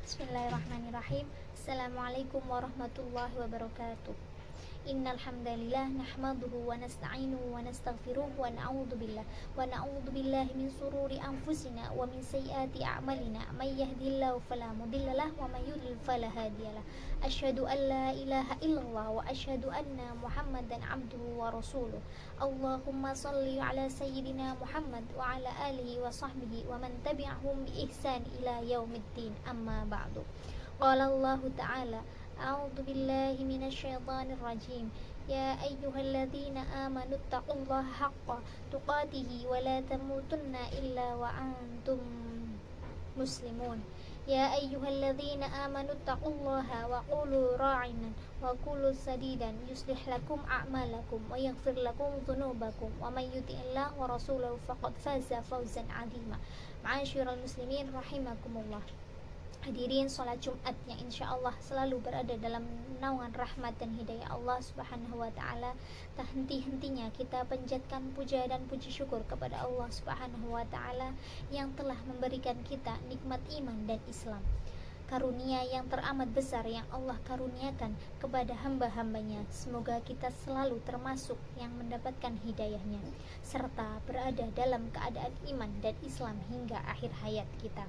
Bismillahirrahmanirrahim. Assalamualaikum warahmatullahi wabarakatuh. Innal hamdalillah nahmaduhu wa nasta'inuhu wa nastaghfiruh wa na'udzu billahi min sururi anfusina wa min sayyiati a'malina may yahdihillahu fala mudhillalah wa may yudlil fala hadiyalah. Asyhadu an la ilaha illallah wa asyhadu anna Muhammadan abduhu wa rasuluh. Allahumma shalli ala sayyidina Muhammad wa ala alihi wa sahbihi wa man tabi'ahum bi ihsan ila yaumiddin. Amma ba'du. Qala Allah ta'ala A'udzu billahi minasyaitonir rajim. Ya ayyuhalladzina amanu taqullaha haqqa tuqatih wa la tamutunna illa wa antum muslimun. Ya ayyuhalladzina amanu taqullaha wa qulu ra'ina wa qulu sadidan yuslih lakum a'malakum wa yaghfir lakum dhunubakum wa may yuti'illah wa rasulahu faqad faza fawzan 'azima. Ma'asyiral muslimin rahimakumullah. Hadirin sholat Jumat yang insya Allah selalu berada dalam naungan rahmat dan hidayah Allah Subhanahu wa ta'ala. Tak henti-hentinya kita panjatkan puja dan puji syukur kepada Allah Subhanahu wa ta'ala yang telah memberikan kita nikmat iman dan Islam. Karunia yang teramat besar yang Allah karuniakan kepada hamba-hambanya. Semoga kita selalu termasuk yang mendapatkan hidayahnya serta berada dalam keadaan iman dan Islam hingga akhir hayat kita.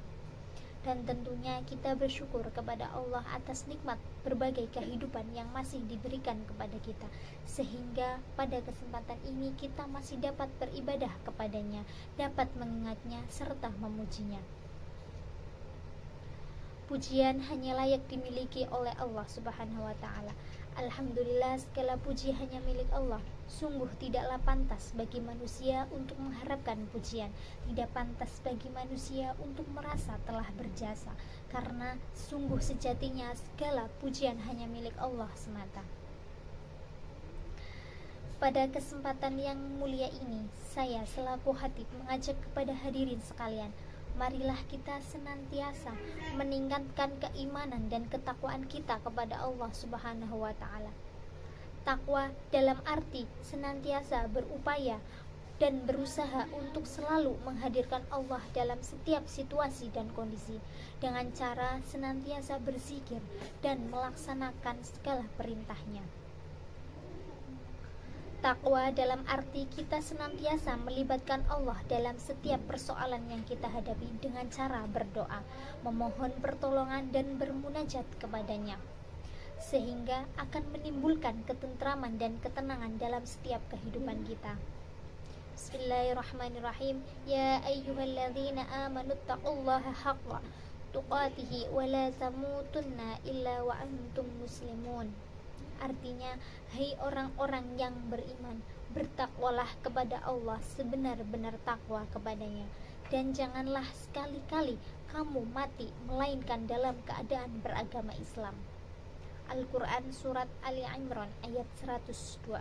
Dan tentunya kita bersyukur kepada Allah atas nikmat berbagai kehidupan yang masih diberikan kepada kita, sehingga pada kesempatan ini kita masih dapat beribadah kepadanya, dapat mengingatnya serta memujinya. Pujian hanya layak dimiliki oleh Allah Subhanahu wa ta'ala. Alhamdulillah, segala puji hanya milik Allah. Sungguh tidaklah pantas bagi manusia untuk mengharapkan pujian. Tidak pantas bagi manusia untuk merasa telah berjasa, karena sungguh sejatinya segala pujian hanya milik Allah semata. Pada kesempatan yang mulia ini, saya selaku khatib mengajak kepada hadirin sekalian, marilah kita senantiasa meningkatkan keimanan dan ketakwaan kita kepada Allah Subhanahu wa ta'ala. Takwa dalam arti senantiasa berupaya dan berusaha untuk selalu menghadirkan Allah dalam setiap situasi dan kondisi, dengan cara senantiasa berzikir dan melaksanakan segala perintahnya. Takwa dalam arti kita senantiasa melibatkan Allah dalam setiap persoalan yang kita hadapi dengan cara berdoa, memohon pertolongan dan bermunajat kepadanya, sehingga akan menimbulkan ketentraman dan ketenangan dalam setiap kehidupan kita. Bismillahirrahmanirrahim. Ya ayyuhalladzina amanu taqullaha haqqa tuqatih wa la tamutunna illa wa antum muslimun. Artinya, hai orang-orang yang beriman, bertakwalah kepada Allah sebenar-benar takwa kepadanya, dan janganlah sekali-kali kamu mati melainkan dalam keadaan beragama Islam. Al-Quran Surat Ali Imran ayat 102.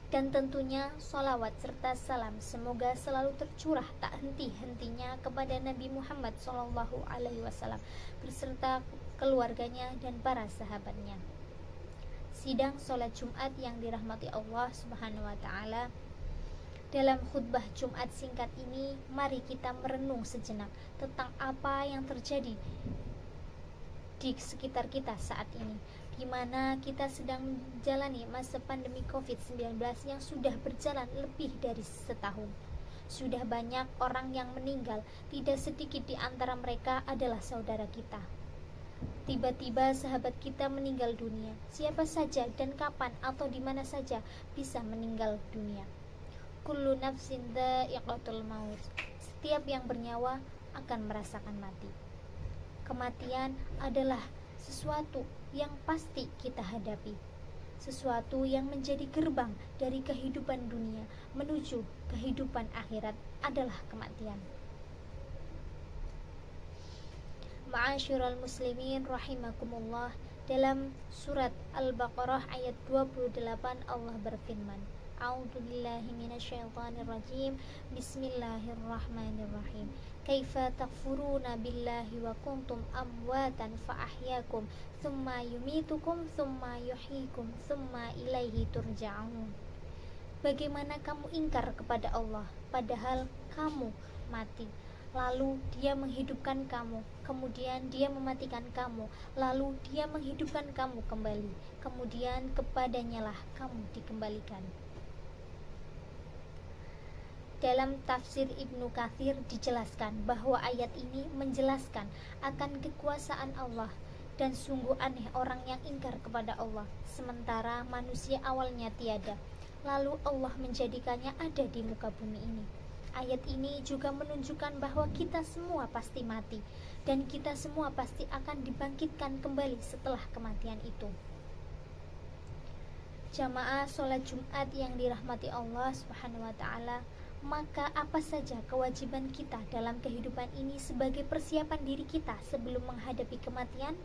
Dan tentunya salawat serta salam semoga selalu tercurah tak henti-hentinya kepada Nabi Muhammad SAW beserta keluarganya dan para sahabatnya. Sidang sholat Jumat yang dirahmati Allah Subhanahu wa ta'ala, dalam khutbah Jumat singkat ini, mari kita merenung sejenak tentang apa yang terjadi di sekitar kita saat ini, di mana kita sedang menjalani masa pandemi COVID-19 yang sudah berjalan lebih dari setahun. Sudah banyak orang yang meninggal, tidak sedikit di antara mereka adalah saudara kita. Tiba-tiba sahabat kita meninggal dunia. Siapa saja dan kapan atau di mana saja bisa meninggal dunia. Kullu nafsin dha'iqatul maut. Setiap yang bernyawa akan merasakan mati. Kematian adalah sesuatu yang pasti kita hadapi, sesuatu yang menjadi gerbang dari kehidupan dunia menuju kehidupan akhirat adalah kematian. Ma'asyiral muslimin rahimakumullah, dalam surat Al-Baqarah ayat 28 Allah berfirman, A'udzu billahi minasyaitonir rajim. Bismillahirrahmanirrahim. Kaifa takfuruna billahi wa kuntum amwatan fa ahyakum thumma yumitukum thumma yuhyikum thumma ilaihi turja'un. Bagaimana kamu ingkar kepada Allah padahal kamu mati, lalu Dia menghidupkan kamu, kemudian Dia mematikan kamu, lalu Dia menghidupkan kamu kembali, kemudian kepadanya lah kamu dikembalikan. Dalam tafsir Ibnu Katsir dijelaskan bahwa ayat ini menjelaskan akan kekuasaan Allah, dan sungguh aneh orang yang ingkar kepada Allah, sementara manusia awalnya tiada, lalu Allah menjadikannya ada di muka bumi ini. Ayat ini juga menunjukkan bahwa kita semua pasti mati, dan kita semua pasti akan dibangkitkan kembali setelah kematian itu. Jamaah sholat Jumat yang dirahmati Allah Subhanahu wa Ta'ala, maka apa saja kewajiban kita dalam kehidupan ini sebagai persiapan diri kita sebelum menghadapi kematian?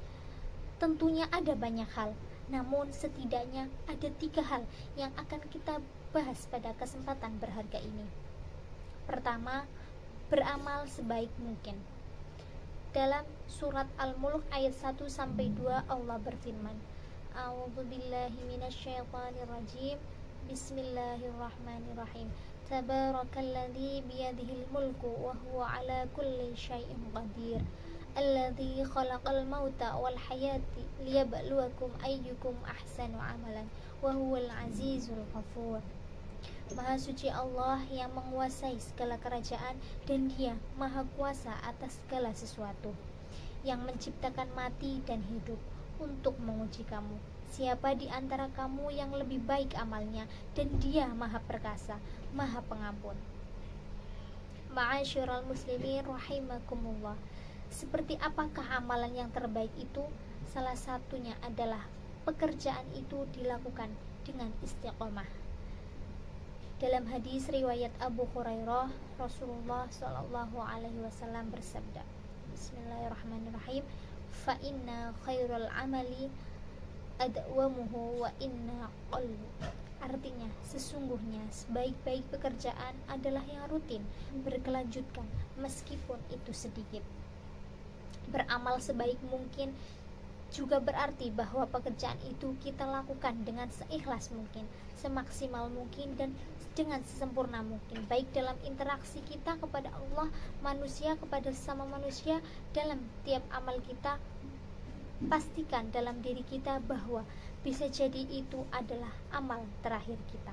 Tentunya ada banyak hal, namun setidaknya ada 3 hal yang akan kita bahas pada kesempatan berharga ini. Pertama, beramal sebaik mungkin. Dalam surat Al-Mulk ayat 1-2 Allah berfirman, A'udzubillahi minasyaitonirrajim, Bismillahirrahmanirrahim. Tabarakalladzi biyadihil mulku wa huwa ala kulli syai'in qadir. Alladzi khalaqal mauta wal hayati liyabluwakum ayyukum ahsanu amalan wa huwal azizul ghafur. Maha suci Allah yang menguasai segala kerajaan, dan Dia maha kuasa atas segala sesuatu, yang menciptakan mati dan hidup untuk menguji kamu. Siapa di antara kamu yang lebih baik amalnya, dan Dia maha perkasa, maha pengampun. Ma'asyiral muslimin rahimakumullah. Seperti apakah amalan yang terbaik itu? Salah satunya adalah pekerjaan itu dilakukan dengan istiqomah. Dalam hadis riwayat Abu Hurairah, Rasulullah Shallallahu Alaihi Wasallam bersabda, Bismillahirrahmanirrahim, fa inna khairul amali adwamuhu wa inna qalbu. Artinya, sesungguhnya sebaik-baik pekerjaan adalah yang rutin, berkelanjutan, meskipun itu sedikit. Beramal sebaik mungkin juga berarti bahwa pekerjaan itu kita lakukan dengan seikhlas mungkin, semaksimal mungkin, dan dengan sesempurna mungkin, baik dalam interaksi kita kepada Allah, manusia kepada sesama manusia. Dalam tiap amal kita, pastikan dalam diri kita bahwa bisa jadi itu adalah amal terakhir kita.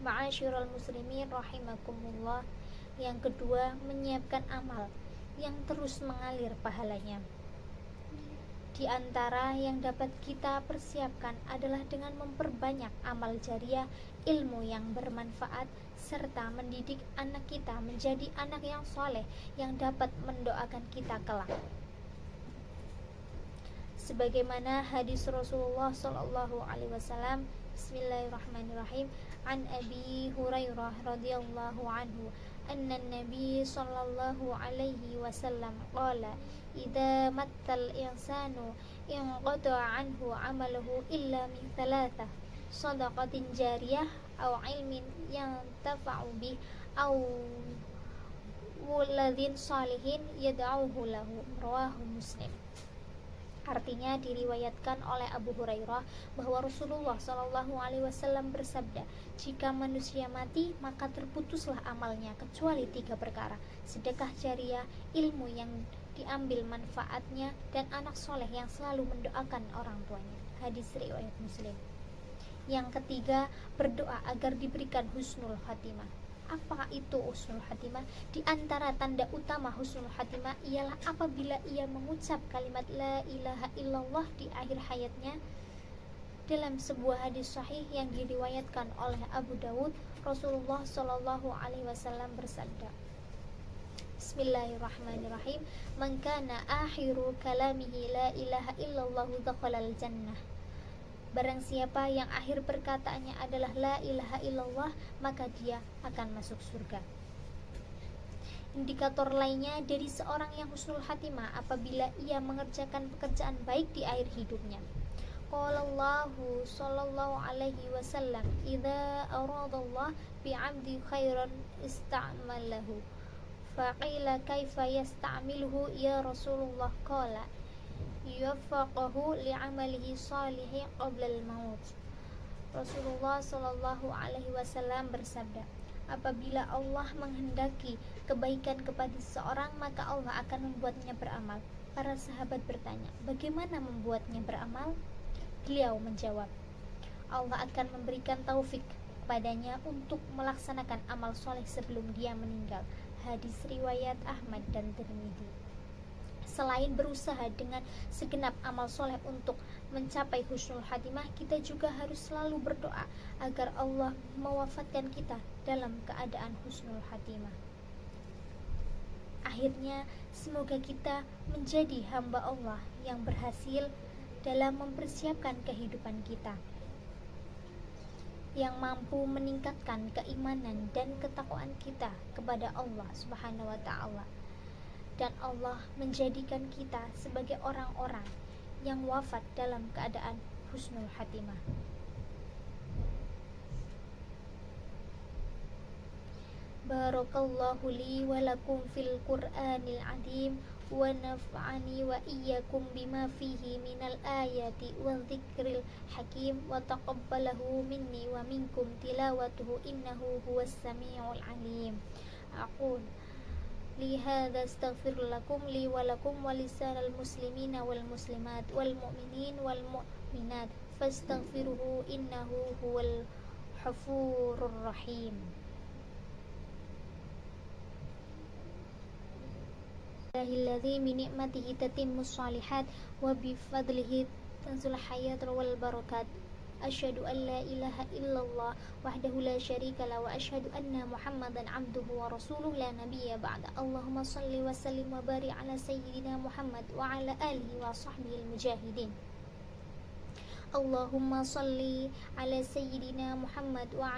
Ma'asyiral muslimin rahimakumullah. Yang kedua, menyiapkan amal yang terus mengalir pahalanya. Di antara yang dapat kita persiapkan adalah dengan memperbanyak amal jariah, ilmu yang bermanfaat, serta mendidik anak kita menjadi anak yang soleh yang dapat mendoakan kita kelak. Sebagaimana hadis Rasulullah Sallallahu Alaihi Wasallam, Bismillahirrahmanirrahim, an Abi Hurairah radhiyallahu anhu, anna Nabi Sallallahu Alaihi Wasallam qala, idza mattal insanu inqata'a anhu amaluhu illa min thalathah, shadaqatin jariyah aw ilmin yantafa'u bih aw waladhin salihin yad'uhu lahu, rawahu Muslim. Artinya diriwayatkan oleh Abu Hurairah bahwa Rasulullah Shallallahu Alaihi Wasallam bersabda, jika manusia mati maka terputuslah amalnya kecuali 3 perkara: sedekah jariah, ilmu yang diambil manfaatnya, dan anak soleh yang selalu mendoakan orang tuanya. Hadis riwayat Muslim. Yang ketiga, berdoa agar diberikan husnul khatimah. Apa itu husnul khatimah? Di antara tanda utama husnul khatimah ialah apabila ia mengucap kalimat la ilaha illallah di akhir hayatnya. Dalam sebuah hadis sahih yang diriwayatkan oleh Abu Dawud, Rasulullah Shallallahu Alaihi Wasallam bersabda, Bismillahirrahmanirrahim, man kana akhiru kalamihi la ilaha illallah dakhalal jannah. Barang siapa yang akhir perkataannya adalah la ilaha illallah, maka dia akan masuk surga. Indikator lainnya dari seorang yang husnul khatimah apabila ia mengerjakan pekerjaan baik di akhir hidupnya. Qala Allahu sallallahu alaihi wasallam, idza aradallah bi'abdi khairan ista'malahu. Faqila kaifa yasta'miluhu ya Rasulullah? Qala yuwaffaqahu li'amalihi salihi qabla al-maut. Rasulullah Shallallahu Alaihi Wasallam bersabda, Apabila Allah menghendaki kebaikan kepada seseorang, maka Allah akan membuatnya beramal. Para sahabat bertanya, bagaimana membuatnya beramal? Beliau menjawab, Allah akan memberikan taufik kepadanya untuk melaksanakan amal soleh sebelum dia meninggal. Hadis riwayat Ahmad dan Tirmidzi. Selain berusaha dengan segenap amal soleh untuk mencapai husnul khatimah, kita juga harus selalu berdoa agar Allah mewafatkan kita dalam keadaan husnul khatimah. Akhirnya, semoga kita menjadi hamba Allah yang berhasil dalam mempersiapkan kehidupan kita, yang mampu meningkatkan keimanan dan ketakwaan kita kepada Allah Subhanahu wa Ta'ala, dan Allah menjadikan kita sebagai orang-orang yang wafat dalam keadaan husnul khatimah. Barakallahu li wa lakum fil Qur'anil azim wa naf'ani wa iyyakum bima fihi minal ayati wa dzikril hakim wa taqabbalahu minni wa minkum tilawatuhu innahu huwas samiul alim. Aqul li hadza astaghfir lakum li wa lakum wa lisanal muslimina wal muslimat wal mu'minin wal mu'minat fastaghfiruhu innahu huwal ghafurur rahim. Alladzi min ni'matihi tatimmus shalihat wa bi fadlihi tanzul hayat wal barakat. Asyhadu an la ilaha illallah wahdahu la syarika la wa asyhadu anna Muhammadan abduhu wa rasuluhu la nabiyya ba'da. Allahumma shalli wa sallim wa barik ala sayyidina Muhammad wa ala alihi wa sahbihi al-mujahidin. Allahumma shalli ala sayyidina Muhammad wa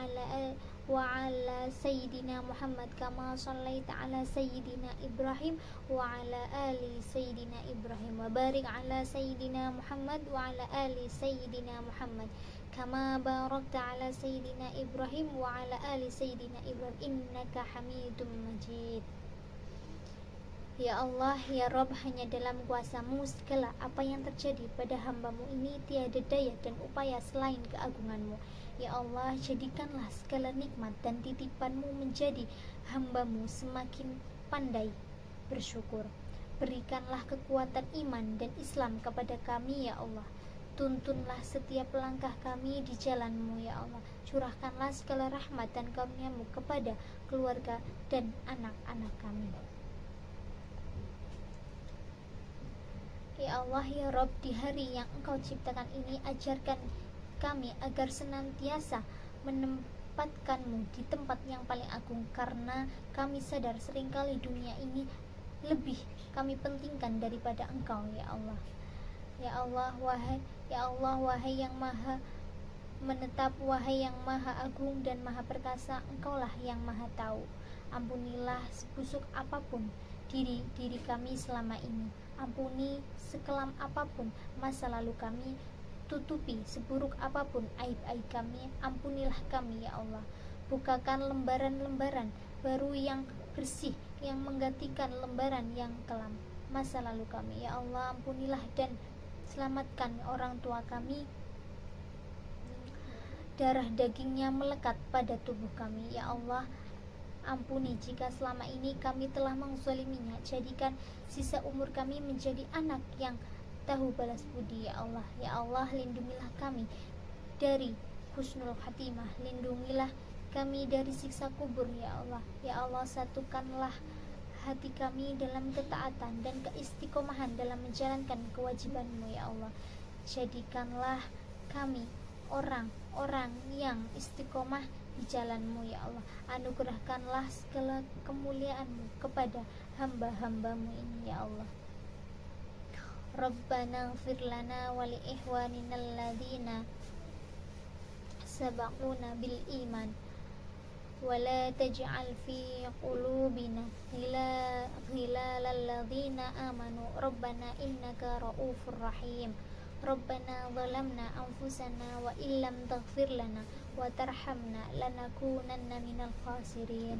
ala sayyidina Muhammad kama shallaita ala sayyidina Ibrahim wa ala ali sayyidina Ibrahim wa barik ala sayyidina Muhammad wa ala ali sayyidina Muhammad kama barakta ala sayyidina Ibrahim wa ala ali sayyidina Ibrahim innaka Hamidum Majid. Ya Allah, ya Rabb, hanya dalam kuasa-Mu segala apa yang terjadi pada hamba-Mu ini tiada daya dan upaya selain keagungan-Mu. Ya Allah, jadikanlah segala nikmat dan titipan-Mu menjadi hamba-Mu semakin pandai bersyukur. Berikanlah kekuatan iman dan Islam kepada kami ya Allah. Tuntunlah setiap langkah kami di jalan-Mu ya Allah. Curahkanlah segala rahmat dan karunia-Mu kepada keluarga dan anak-anak kami. Ya Allah, ya Rabb, di hari yang Engkau ciptakan ini, ajarkan kami agar senantiasa menempatkan-Mu di tempat yang paling agung, karena kami sadar seringkali dunia ini lebih kami pentingkan daripada Engkau ya Allah. Ya Allah, wahai yang maha menetap, wahai yang maha agung dan maha perkasa, Engkaulah yang maha tahu. Ampunilah sebusuk apapun diri kami selama ini. Ampuni sekelam apapun masa lalu kami. Tutupi seburuk apapun aib-aib kami. Ampunilah kami ya Allah. Bukakan lembaran-lembaran baru yang bersih, yang menggantikan lembaran yang kelam masa lalu kami ya Allah. Ampunilah dan selamatkan orang tua kami, darah dagingnya melekat pada tubuh kami ya Allah. Ampuni jika selama ini kami telah menzaliminya. Jadikan sisa umur kami menjadi anak yang tahu balas budi ya Allah. Ya Allah, lindungilah kami dari husnul khatimah. Lindungilah kami dari siksa kubur ya Allah. Ya Allah, satukanlah hati kami dalam ketaatan dan keistiqomahan dalam menjalankan kewajiban-Mu ya Allah. Jadikanlah kami orang-orang yang istiqomah di jalan-Mu ya Allah. Anugerahkanlah segala kemuliaan-Mu kepada hamba-hamba-Mu ini ya Allah. Rabbana ighfir lana wa li ikhwanina alladhina sabaquna bil iman wa la taj'al fi qulubina ghilal alladhina amanu rabbana innaka ra'ufur rahim. Rabbana zalamna anfusana wa illam taghfir lana wa tarhamna lanakunanna minal khasirin.